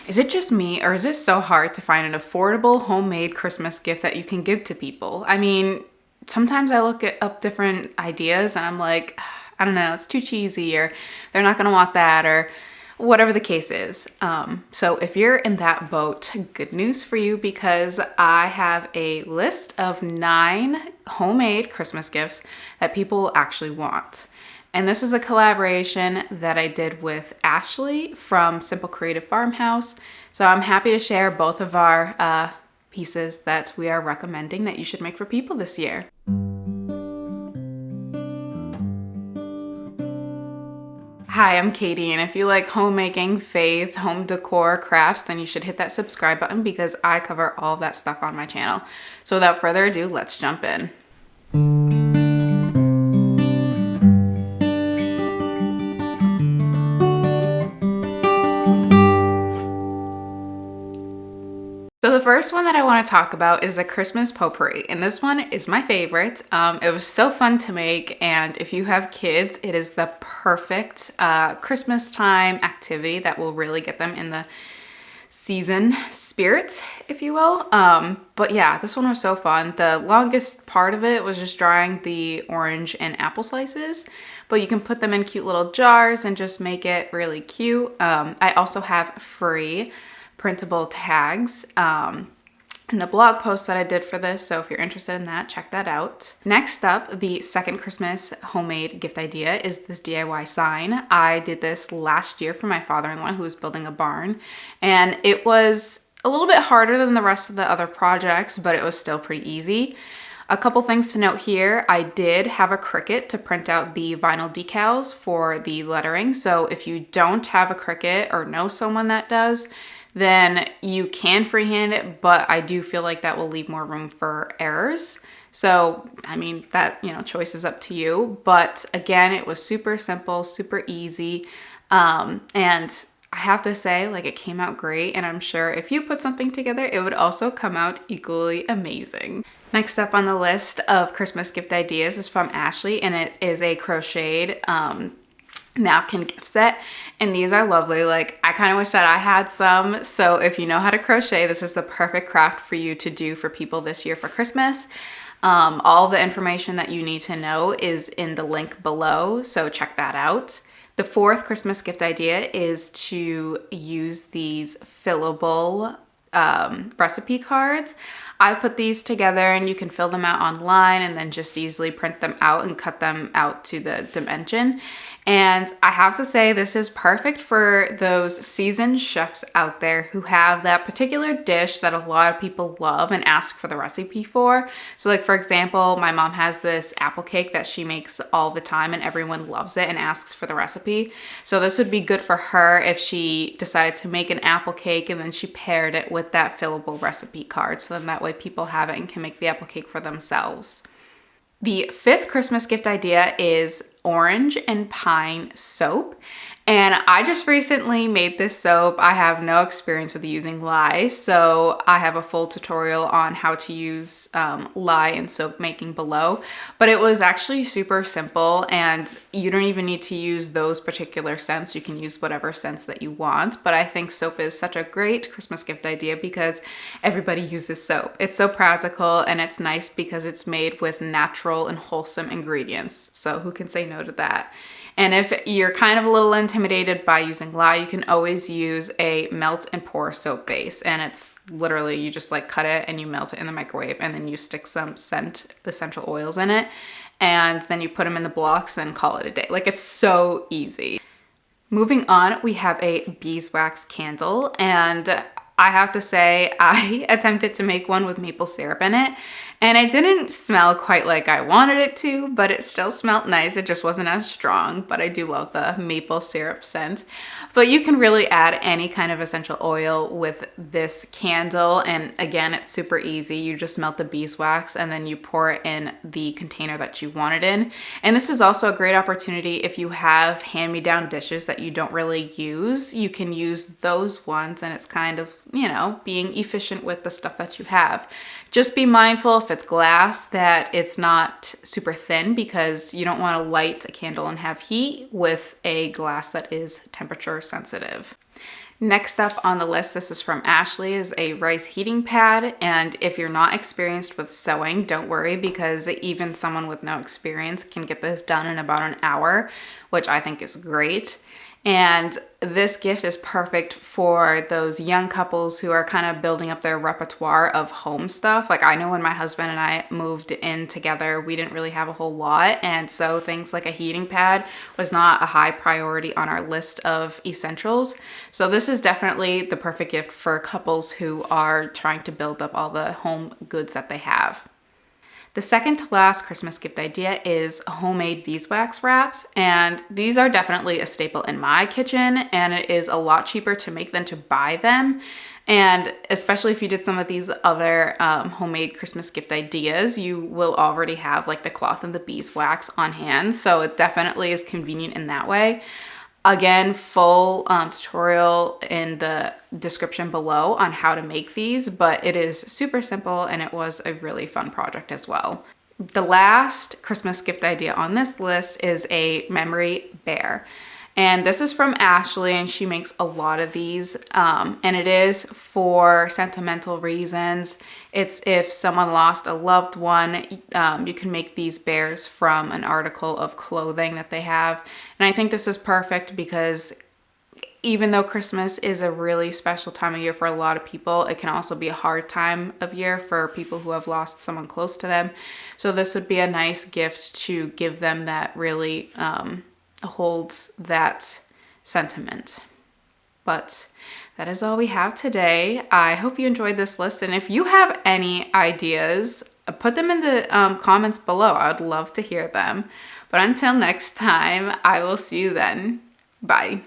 Is it just me, or is it so hard to find an affordable homemade Christmas gift that you can give to people? I mean, sometimes I look up different ideas and I'm like, I don't know, it's too cheesy, or they're not gonna want that, or whatever the case is. So if you're in that boat, good news for you, because I have a list of 9 homemade Christmas gifts that people actually want. And this is a collaboration that I did with Ashley from Simple Creative Farmhouse. So I'm happy to share both of our pieces that we are recommending that you should make for people this year. Hi, I'm Katie, and if you like homemaking, faith, home decor, crafts, then you should hit that subscribe button because I cover all of that stuff on my channel. So without further ado, let's jump in. So the first one that I want to talk about is the Christmas Potpourri, and this one is my favorite. It was so fun to make, and if you have kids, it is the perfect Christmas time activity that will really get them in the season spirit, if you will. But yeah, this one was so fun. The longest part of it was just drying the orange and apple slices, but you can put them in cute little jars and just make it really cute. I also have free printable tags in the blog post that I did for this, so if you're interested in that, check that out. Next up, the second Christmas homemade gift idea is this DIY sign. I did this last year for my father-in-law who was building a barn, and it was a little bit harder than the rest of the other projects, but it was still pretty easy. A couple things to note here. I did have a Cricut to print out the vinyl decals for the lettering, so if you don't have a Cricut or know someone that does, then you can freehand it, but I do feel like that will leave more room for errors. So, I mean, that, choice is up to you. But again, it was super simple, super easy. And I have to say, like, it came out great. And I'm sure if you put something together, it would also come out equally amazing. Next up on the list of Christmas gift ideas is from Ashley, and it is a crocheted napkin gift set, and these are lovely. Like, I kind of wish that I had some. So if you know how to crochet, this is the perfect craft for you to do for people this year for Christmas. All the information that you need to know is in the link below, so check that out. The fourth Christmas gift idea is to use these fillable recipe cards. I put these together, and you can fill them out online and then just easily print them out and cut them out to the dimension. And I have to say, this is perfect for those seasoned chefs out there who have that particular dish that a lot of people love and ask for the recipe for. So like, for example, my mom has this apple cake that she makes all the time and everyone loves it and asks for the recipe. So this would be good for her if she decided to make an apple cake and then she paired it with that fillable recipe card. So then that way people have it and can make the apple cake for themselves. The fifth Christmas gift idea is orange and pine soap. And I just recently made this soap. I have no experience with using lye, so I have a full tutorial on how to use lye and soap making below. But it was actually super simple, and you don't even need to use those particular scents. You can use whatever scents that you want. But I think soap is such a great Christmas gift idea because everybody uses soap. It's so practical, and it's nice because it's made with natural and wholesome ingredients. So who can say no to that? And if you're kind of a little intimidated by using lye, you can always use a melt and pour soap base. And it's literally, you just like cut it and you melt it in the microwave, and then you stick some essential oils in it. And then you put them in the blocks and call it a day. Like, it's so easy. Moving on, we have a beeswax candle, and I have to say, I attempted to make one with maple syrup in it, and it didn't smell quite like I wanted it to, but it still smelled nice. It just wasn't as strong, but I do love the maple syrup scent. But you can really add any kind of essential oil with this candle, and again, it's super easy. You just melt the beeswax and then you pour it in the container that you want it in. And this is also a great opportunity if you have hand-me-down dishes that you don't really use. You can use those ones, and it's kind of, being efficient with the stuff that you have. Just be mindful if it's glass that it's not super thin, because you don't want to light a candle and have heat with a glass that is temperature sensitive. Next up on the list, this is from Ashley, is a rice heating pad. And if you're not experienced with sewing, don't worry, because even someone with no experience can get this done in about an hour, which I think is great. And this gift is perfect for those young couples who are kind of building up their repertoire of home stuff. Like, I know when my husband and I moved in together, we didn't really have a whole lot. And so things like a heating pad was not a high priority on our list of essentials. So this is definitely the perfect gift for couples who are trying to build up all the home goods that they have. The second to last Christmas gift idea is homemade beeswax wraps, and these are definitely a staple in my kitchen, and it is a lot cheaper to make than to buy them. And especially if you did some of these other homemade Christmas gift ideas, you will already have like the cloth and the beeswax on hand, so it definitely is convenient in that way. Again, full tutorial in the description below on how to make these, but it is super simple and it was a really fun project as well. The last Christmas gift idea on this list is a memory bear. And this is from Ashley, and she makes a lot of these, and it is for sentimental reasons. It's if someone lost a loved one, you can make these bears from an article of clothing that they have. And I think this is perfect because even though Christmas is a really special time of year for a lot of people, it can also be a hard time of year for people who have lost someone close to them. So this would be a nice gift to give them that really holds that sentiment. But that is all we have today. I hope you enjoyed this list, and if you have any ideas, put them in the comments below. I would love to hear them. But until next time, I will see you then. Bye.